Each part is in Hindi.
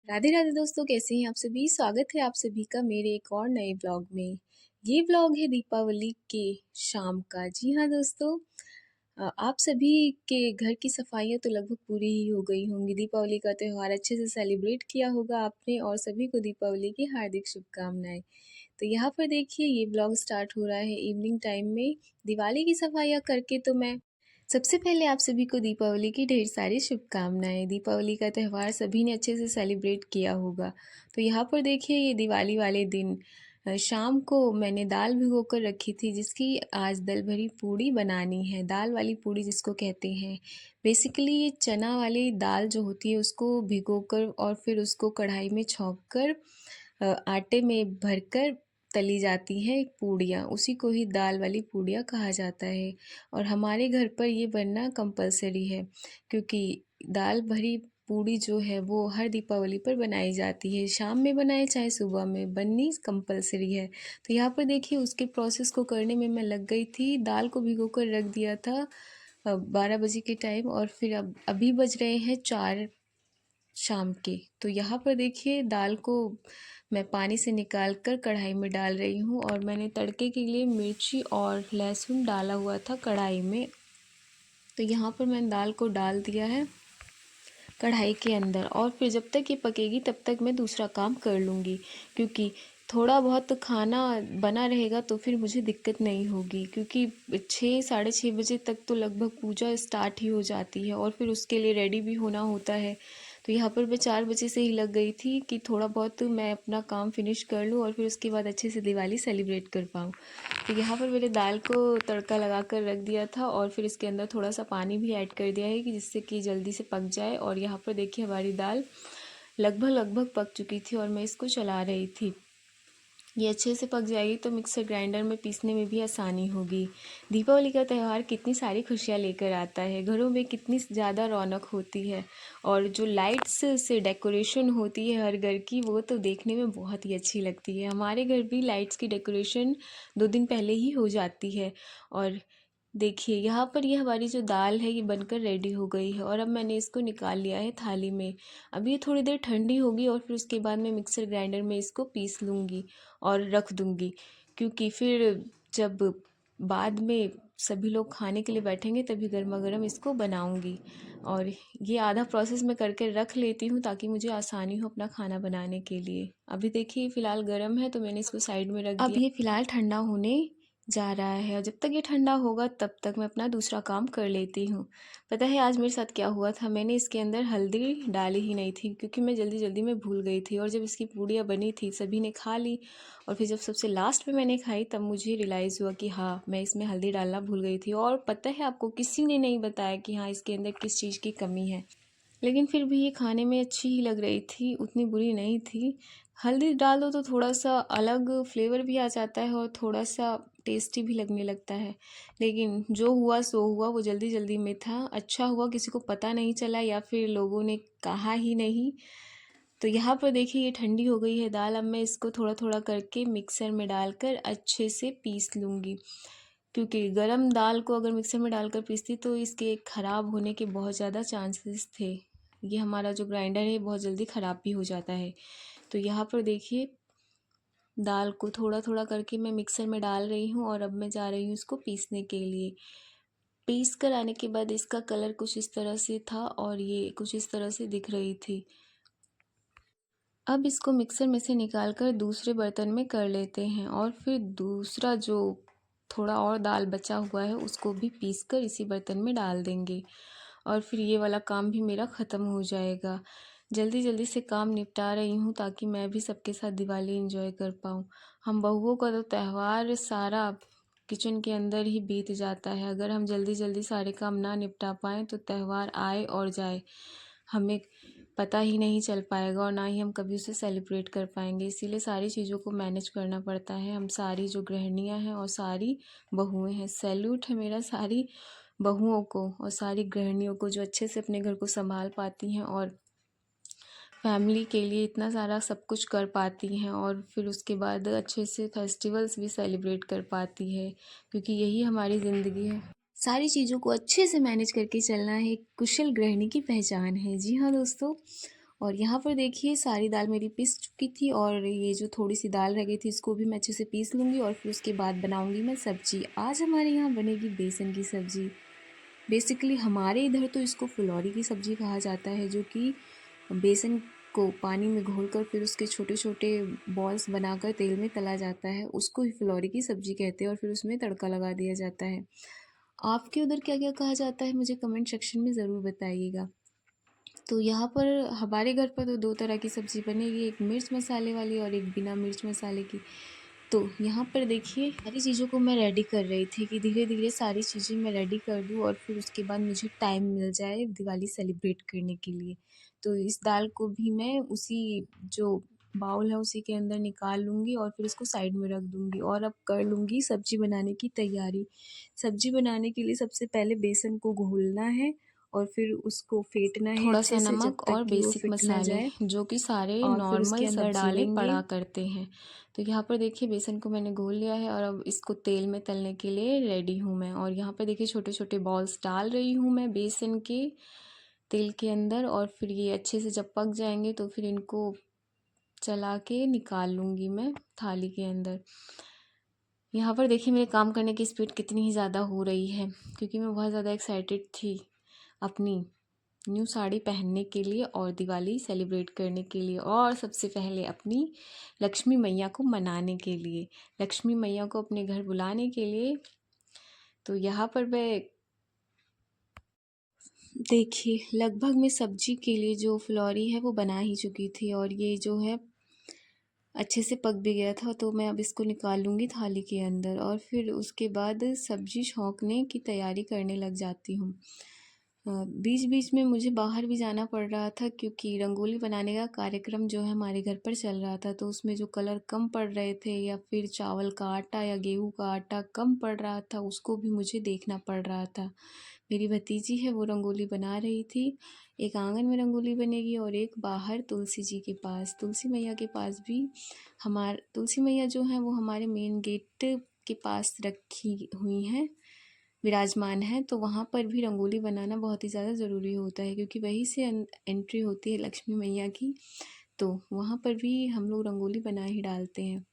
राधे राधे दोस्तों, कैसे हैं आप सभी। स्वागत है आप सभी का मेरे एक और नए ब्लॉग में। ये ब्लॉग है दीपावली के शाम का। जी हाँ दोस्तों, आप सभी के घर की सफाइयाँ तो लगभग पूरी ही हो गई होंगी। दीपावली का त्यौहार अच्छे से सेलिब्रेट किया होगा आपने और सभी को दीपावली की हार्दिक शुभकामनाएं। तो यहाँ पर देखिए, ये ब्लॉग स्टार्ट हो रहा है इवनिंग टाइम में। दिवाली की सफाइयाँ करके तो मैं सबसे पहले आप सभी को दीपावली की ढेर सारी शुभकामनाएं। दीपावली का त्यौहार सभी ने अच्छे से सेलिब्रेट किया होगा। तो यहाँ पर देखिए, ये दिवाली वाले दिन शाम को मैंने दाल भिगो कर रखी थी, जिसकी आज दल भरी पूड़ी बनानी है। दाल वाली पूड़ी जिसको कहते हैं, बेसिकली ये चना वाली दाल जो होती है उसको भिगोकर और फिर उसको कढ़ाई में छौंक कर आटे में भरकर तली जाती हैं पूड़ियाँ, उसी को ही दाल वाली पूड़ियाँ कहा जाता है। और हमारे घर पर ये बनना कंपलसरी है, क्योंकि दाल भरी पूड़ी जो है वो हर दीपावली पर बनाई जाती है। शाम में बनाए चाहे सुबह में, बननी कंपलसरी है। तो यहाँ पर देखिए, उसके प्रोसेस को करने में मैं लग गई थी। दाल को भिगो कर रख दिया था 12 बजे के टाइम, और फिर अब अभी बज रहे हैं 4 शाम के। तो यहाँ पर देखिए, दाल को मैं पानी से निकाल कर कढ़ाई में डाल रही हूँ, और मैंने तड़के के लिए मिर्ची और लहसुन डाला हुआ था कढ़ाई में। तो यहाँ पर मैंने दाल को डाल दिया है कढ़ाई के अंदर, और फिर जब तक ये पकेगी तब तक मैं दूसरा काम कर लूँगी, क्योंकि थोड़ा बहुत खाना बना रहेगा तो फिर मुझे दिक्कत नहीं होगी। क्योंकि 6 साढ़े 6 बजे तक तो लगभग पूजा स्टार्ट ही हो जाती है, और फिर उसके लिए रेडी भी होना होता है। तो यहाँ पर मैं 4 बजे से ही लग गई थी कि थोड़ा बहुत मैं अपना काम फिनिश कर लूँ और फिर उसके बाद अच्छे से दिवाली सेलिब्रेट कर पाऊँ। तो यहाँ पर मैंने दाल को तड़का लगा कर रख दिया था, और फिर इसके अंदर थोड़ा सा पानी भी ऐड कर दिया है कि जिससे कि जल्दी से पक जाए। और यहाँ पर देखिए, हमारी दाल लगभग लगभग पक चुकी थी और मैं इसको चला रही थी। ये अच्छे से पक जाएगी तो मिक्सर ग्राइंडर में पीसने में भी आसानी होगी। दीपावली का त्यौहार कितनी सारी खुशियाँ लेकर आता है, घरों में कितनी ज़्यादा रौनक होती है, और जो लाइट्स से डेकोरेशन होती है हर घर की, वो तो देखने में बहुत ही अच्छी लगती है। हमारे घर भी लाइट्स की डेकोरेशन 2 दिन पहले ही हो जाती है। और देखिए, यहाँ पर ये हमारी जो दाल है ये बनकर रेडी हो गई है, और अब मैंने इसको निकाल लिया है थाली में। अब ये थोड़ी देर ठंडी होगी और फिर उसके बाद मैं मिक्सर ग्राइंडर में इसको पीस लूँगी और रख दूँगी, क्योंकि फिर जब बाद में सभी लोग खाने के लिए बैठेंगे तभी गर्मा गर्म इसको बनाऊँगी। और ये आधा प्रोसेस मैं करके रख लेती हूँ ताकि मुझे आसानी हो अपना खाना बनाने के लिए। अभी देखिए, फ़िलहाल गर्म है तो मैंने इसको साइड में रख दिया। अब ये फ़िलहाल ठंडा होने जा रहा है, और जब तक ये ठंडा होगा तब तक मैं अपना दूसरा काम कर लेती हूँ। पता है आज मेरे साथ क्या हुआ था, मैंने इसके अंदर हल्दी डाली ही नहीं थी, क्योंकि मैं जल्दी जल्दी में भूल गई थी। और जब इसकी पूड़ियाँ बनी थी सभी ने खा ली, और फिर जब सबसे लास्ट में मैंने खाई तब मुझे रियलाइज़ हुआ कि हाँ, मैं इसमें हल्दी डालना भूल गई थी। और पता है आपको, किसी ने नहीं बताया कि हाँ, इसके अंदर किस चीज़ की कमी है। लेकिन फिर भी ये खाने में अच्छी ही लग रही थी, उतनी बुरी नहीं थी। हल्दी डाल दो तो थोड़ा सा अलग फ्लेवर भी आ जाता है और थोड़ा सा टेस्टी भी लगने लगता है। लेकिन जो हुआ सो हुआ, वो जल्दी जल्दी में था। अच्छा हुआ किसी को पता नहीं चला, या फिर लोगों ने कहा ही नहीं। तो यहाँ पर देखिए, ये ठंडी हो गई है दाल। अब मैं इसको थोड़ा थोड़ा करके मिक्सर में डालकर अच्छे से पीस लूँगी, क्योंकि गरम दाल को अगर मिक्सर में डालकर पीसती तो इसके ख़राब होने के बहुत ज़्यादा चांसेस थे। ये हमारा जो ग्राइंडर है बहुत जल्दी ख़राब भी हो जाता है। तो यहाँ पर देखिए, दाल को थोड़ा थोड़ा करके मैं मिक्सर में डाल रही हूँ, और अब मैं जा रही हूँ इसको पीसने के लिए। पीस कर आने के बाद इसका कलर कुछ इस तरह से था, और ये कुछ इस तरह से दिख रही थी। अब इसको मिक्सर में से निकाल कर दूसरे बर्तन में कर लेते हैं, और फिर दूसरा जो थोड़ा और दाल बचा हुआ है उसको भी पीस कर इसी बर्तन में डाल देंगे, और फिर ये वाला काम भी मेरा ख़त्म हो जाएगा। जल्दी जल्दी से काम निपटा रही हूँ ताकि मैं भी सबके साथ दिवाली एंजॉय कर पाऊँ। हम बहुओं का तो त्यौहार सारा किचन के अंदर ही बीत जाता है। अगर हम जल्दी जल्दी सारे काम ना निपटा पाएँ तो त्यौहार आए और जाए, हमें पता ही नहीं चल पाएगा, और ना ही हम कभी उसे सेलिब्रेट कर पाएंगे। इसीलिए सारी चीज़ों को मैनेज करना पड़ता है। हम सारी जो गृहिणियाँ हैं और सारी बहुएं हैं, सैल्यूट है मेरा सारी बहुओं को और सारी गृहिणियों को, जो अच्छे से अपने घर को संभाल पाती हैं और फैमिली के लिए इतना सारा सब कुछ कर पाती हैं, और फिर उसके बाद अच्छे से फेस्टिवल्स भी सेलिब्रेट कर पाती है, क्योंकि यही हमारी ज़िंदगी है। सारी चीज़ों को अच्छे से मैनेज करके चलना है एक कुशल गृहिणी की पहचान है। जी हाँ दोस्तों, और यहाँ पर देखिए सारी दाल मेरी पिस चुकी थी और ये जो थोड़ी सी दाल रह गई थी इसको भी मैं अच्छे से पीस लूँगी और फिर उसके बाद बनाऊँगी मैं सब्ज़ी। आज हमारे यहाँ बनेगी बेसन की सब्ज़ी। बेसिकली हमारे इधर तो इसको फुलौरी की सब्ज़ी कहा जाता है, जो कि बेसन को पानी में घोलकर फिर उसके छोटे छोटे बॉल्स बनाकर तेल में तला जाता है, उसको ही फुलौरी की सब्ज़ी कहते हैं और फिर उसमें तड़का लगा दिया जाता है। आपके उधर क्या क्या कहा जाता है मुझे कमेंट सेक्शन में ज़रूर बताइएगा। तो यहाँ पर हमारे घर पर तो दो तरह की सब्ज़ी बनेगी, एक मिर्च मसाले वाली और एक बिना मिर्च मसाले की। तो यहाँ पर देखिए सारी चीज़ों को मैं रेडी कर रही थी कि धीरे धीरे सारी चीज़ें मैं रेडी कर दूँ और फिर उसके बाद मुझे टाइम मिल जाए दिवाली सेलिब्रेट करने के लिए। तो इस दाल को भी मैं उसी जो बाउल है उसी के अंदर निकाल लूँगी और फिर इसको साइड में रख दूँगी और अब कर लूँगी सब्ज़ी बनाने की तैयारी। सब्ज़ी बनाने के लिए सबसे पहले बेसन को घोलना है और फिर उसको फेंटना है थोड़ा अच्छे सा से जब नमक तक और कि वो बेसिक फिट ना मसाले जाए जो कि सारे और फिर नॉर्मल उसके अंदर सब्जी में डालेंगे। पड़ा करते हैं। तो यहाँ पर देखिए बेसन को मैंने घोल लिया है और अब इसको तेल में तलने के लिए रेडी हूँ मैं। और यहाँ पर देखिए छोटे छोटे बॉल्स डाल रही हूँ मैं बेसन के तेल के अंदर और फिर ये अच्छे से जब पक जाएंगे तो फिर इनको चला के निकाल लूँगी मैं थाली के अंदर। यहाँ पर देखिए मेरे काम करने की स्पीड कितनी ही ज़्यादा हो रही है, क्योंकि मैं बहुत ज़्यादा एक्साइटेड थी अपनी न्यू साड़ी पहनने के लिए और दिवाली सेलिब्रेट करने के लिए और सबसे पहले अपनी लक्ष्मी मैया को मनाने के लिए, लक्ष्मी मैया को अपने घर बुलाने के लिए। तो यहाँ पर मैं देखिए लगभग मैं सब्जी के लिए जो फुलौरी है वो बना ही चुकी थी और ये जो है अच्छे से पक भी गया था। तो मैं अब इसको निकाल लूँगी थाली के अंदर और फिर उसके बाद सब्जी छौंकने की तैयारी करने लग जाती हूँ। बीच बीच में मुझे बाहर भी जाना पड़ रहा था, क्योंकि रंगोली बनाने का कार्यक्रम जो है हमारे घर पर चल रहा था। तो उसमें जो कलर कम पड़ रहे थे या फिर चावल का आटा या गेहूं का आटा कम पड़ रहा था उसको भी मुझे देखना पड़ रहा था। मेरी भतीजी है वो रंगोली बना रही थी। एक आंगन में रंगोली बनेगी और एक बाहर तुलसी जी के पास, तुलसी मैया के पास भी। तुलसी मैया जो है वो हमारे मेन गेट के पास रखी हुई हैं, विराजमान है। तो वहाँ पर भी रंगोली बनाना बहुत ही ज़्यादा ज़रूरी होता है, क्योंकि वहीं से एंट्री होती है लक्ष्मी मैया की। तो वहाँ पर भी हम लोग रंगोली बना ही डालते हैं।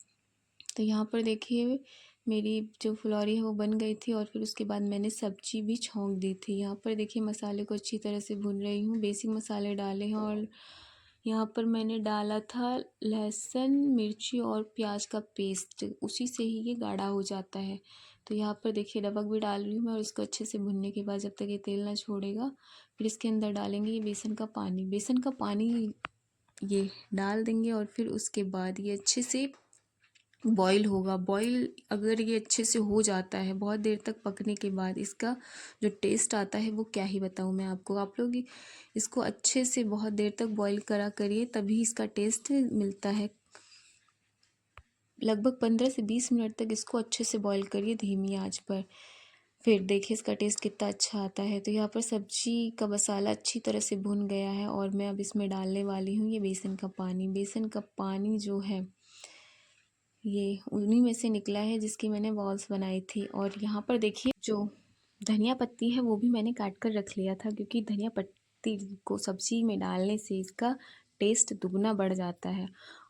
तो यहाँ पर देखिए मेरी जो फुलौरी है वो बन गई थी और फिर उसके बाद मैंने सब्जी भी छौंक दी थी। यहाँ पर देखिए मसाले को अच्छी तरह से भून रही हूँ, बेसिक मसाले डाले हैं और यहाँ पर मैंने डाला था लहसुन मिर्ची और प्याज का पेस्ट, उसी से ही ये गाढ़ा हो जाता है। तो यहाँ पर देखिए नमक भी डाल रही हूँ मैं और इसको अच्छे से भुनने के बाद जब तक ये तेल ना छोड़ेगा फिर इसके अंदर डालेंगे ये बेसन का पानी। बेसन का पानी ये डाल देंगे और फिर उसके बाद ये अच्छे से बॉईल होगा। बॉईल अगर ये अच्छे से हो जाता है बहुत देर तक पकने के बाद, इसका जो टेस्ट आता है वो क्या ही बताऊँ मैं आपको। आप लोग इसको अच्छे से बहुत देर तक बॉईल करा करिए, तभी इसका टेस्ट मिलता है। लगभग 15 से 20 मिनट तक इसको अच्छे से बॉईल करिए धीमी आंच पर, फिर देखिए इसका टेस्ट कितना अच्छा आता है। तो यहाँ पर सब्जी का मसाला अच्छी तरह से भुन गया है और मैं अब इसमें डालने वाली हूँ ये बेसन का पानी। बेसन का पानी जो है ये उन्हीं में से निकला है जिसकी मैंने बॉल्स बनाई थी। और यहाँ पर देखिए जो धनिया पत्ती है वो भी मैंने काट कर रख लिया था, क्योंकि धनिया पत्ती को सब्जी में डालने से इसका टेस्ट दुगना बढ़ जाता है।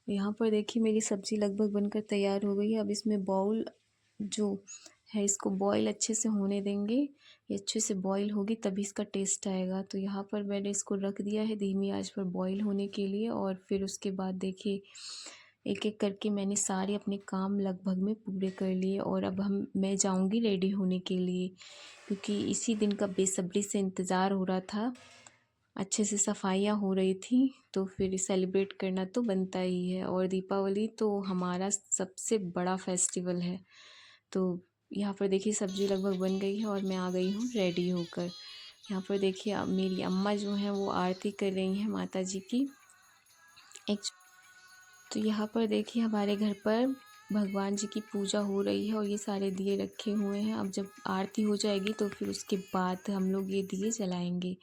यहाँ पर देखिए मेरी सब्ज़ी लगभग बनकर तैयार हो गई है। अब इसमें बाउल जो है इसको बॉईल अच्छे से होने देंगे, ये अच्छे से बॉईल होगी तभी इसका टेस्ट आएगा। तो यहाँ पर मैंने इसको रख दिया है धीमी आंच पर बॉईल होने के लिए और फिर उसके बाद देखिए एक एक करके मैंने सारे अपने काम लगभग में पूरे कर लिए और अब मैं जाऊंगी रेडी होने के लिए, क्योंकि इसी दिन का बेसब्री से इंतज़ार हो रहा था। अच्छे से सफाइयाँ हो रही थी तो फिर सेलिब्रेट करना तो बनता ही है, और दीपावली तो हमारा सबसे बड़ा फेस्टिवल है। तो यहाँ पर देखिए सब्ज़ी लगभग बन गई है और मैं आ गई हूँ रेडी होकर। यहाँ पर देखिए मेरी अम्मा जो हैं वो आरती कर रही हैं माता जी की। एक तो यहाँ पर देखिए हमारे घर पर भगवान जी की पूजा हो रही है और ये सारे दिए रखे हुए हैं। अब जब आरती हो जाएगी तो फिर उसके बाद हम लोग ये दिए जलाएंगे।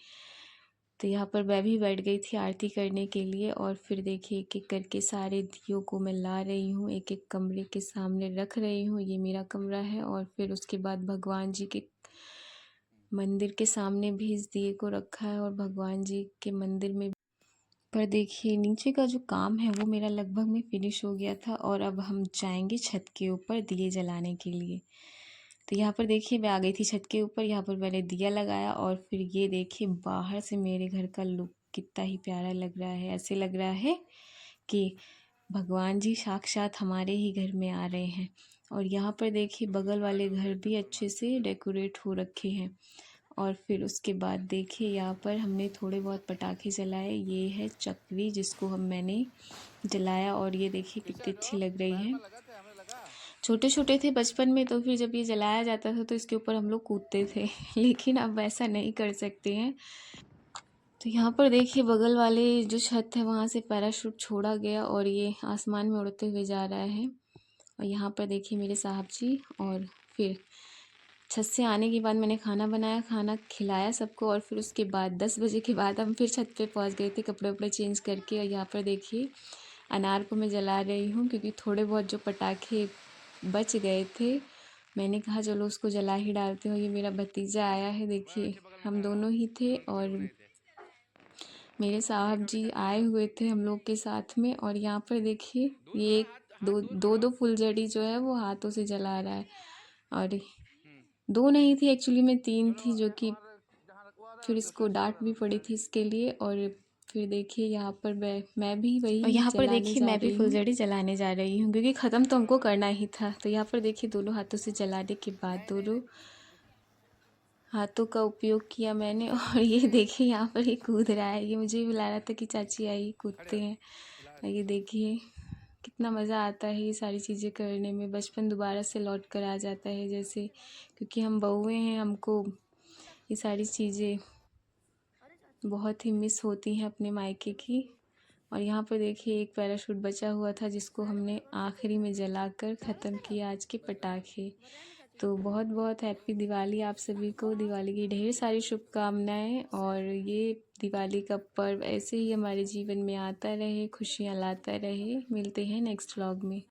तो यहाँ पर मैं भी बैठ गई थी आरती करने के लिए और फिर देखिए एक एक करके सारे दियों को मैं ला रही हूँ, एक एक कमरे के सामने रख रही हूँ। ये मेरा कमरा है और फिर उसके बाद भगवान जी के मंदिर के सामने भी इस दिए को रखा है और भगवान जी के मंदिर में पर देखिए नीचे का जो काम है वो मेरा लगभग में फिनिश हो गया था और अब हम जाएंगे छत के ऊपर दिए जलाने के लिए। तो यहाँ पर देखिए मैं आ गई थी छत के ऊपर। यहाँ पर मैंने दिया लगाया और फिर ये देखिए बाहर से मेरे घर का लुक कितना ही प्यारा लग रहा है। ऐसे लग रहा है कि भगवान जी साक्षात हमारे ही घर में आ रहे हैं। और यहाँ पर देखिए बगल वाले घर भी अच्छे से डेकोरेट हो रखे हैं। और फिर उसके बाद देखिए यहाँ पर हमने थोड़े बहुत पटाखे जलाए। ये है चक्री जिसको मैंने जलाया और ये देखिए कितनी अच्छी लग रही है। छोटे छोटे थे बचपन में तो फिर जब ये जलाया जाता था तो इसके ऊपर हम लोग कूदते थे लेकिन अब ऐसा नहीं कर सकते हैं। तो यहाँ पर देखिए बगल वाले जो छत है वहाँ से पैराशूट छोड़ा गया और ये आसमान में उड़ते हुए जा रहा है। और यहाँ पर देखिए मेरे साहब जी। और फिर छत से आने के बाद मैंने खाना बनाया, खाना खिलाया सबको और फिर उसके बाद 10 बजे के बाद हम फिर छत पे पहुँच गए थे कपड़े वपड़े चेंज करके। और यहाँ पर देखिए अनार को मैं जला रही हूँ क्योंकि थोड़े बहुत जो पटाखे बच गए थे मैंने कहा चलो उसको जला ही डालते हो। ये मेरा भतीजा आया है, देखिए हम दोनों ही थे और मेरे साहब जी आए हुए थे हम लोग के साथ में। और यहाँ पर देखिए ये एक दो फुलझड़ी जो है वो हाथों से जला रहा है। और दो नहीं थी एक्चुअली में 3 थी जो कि फिर इसको डांट भी पड़ी थी इसके लिए। और फिर देखिए यहाँ पर मैं भी वही और यहाँ पर जलाने देखिए जा मैं भी रही हूँ। फुलझड़ी जलाने जा रही हूँ क्योंकि ख़त्म तो हमको करना ही था। तो यहाँ पर देखिए दोनों हाथों से जलाने के बाद दोनों हाथों का उपयोग किया मैंने। और ये देखिए यहाँ पर ये कूद रहा है। ये मुझे भी बुला रहा था कि चाची आई कूदते हैं। और ये देखिए कितना मज़ा आता है ये सारी चीज़ें करने में। बचपन दोबारा से लौट कर आ जाता है जैसे, क्योंकि हम बहुएं हैं, हमको ये सारी चीज़ें बहुत ही मिस होती हैं अपने मायके की। और यहाँ पर देखिए एक पैराशूट बचा हुआ था जिसको हमने आखिरी में जलाकर ख़त्म किया आज के पटाखे। तो बहुत बहुत हैप्पी दिवाली आप सभी को। दिवाली की ढेर सारी शुभकामनाएं और ये दिवाली का पर्व ऐसे ही हमारे जीवन में आता रहे, खुशियाँ लाता रहे। मिलते हैं नेक्स्ट व्लॉग में।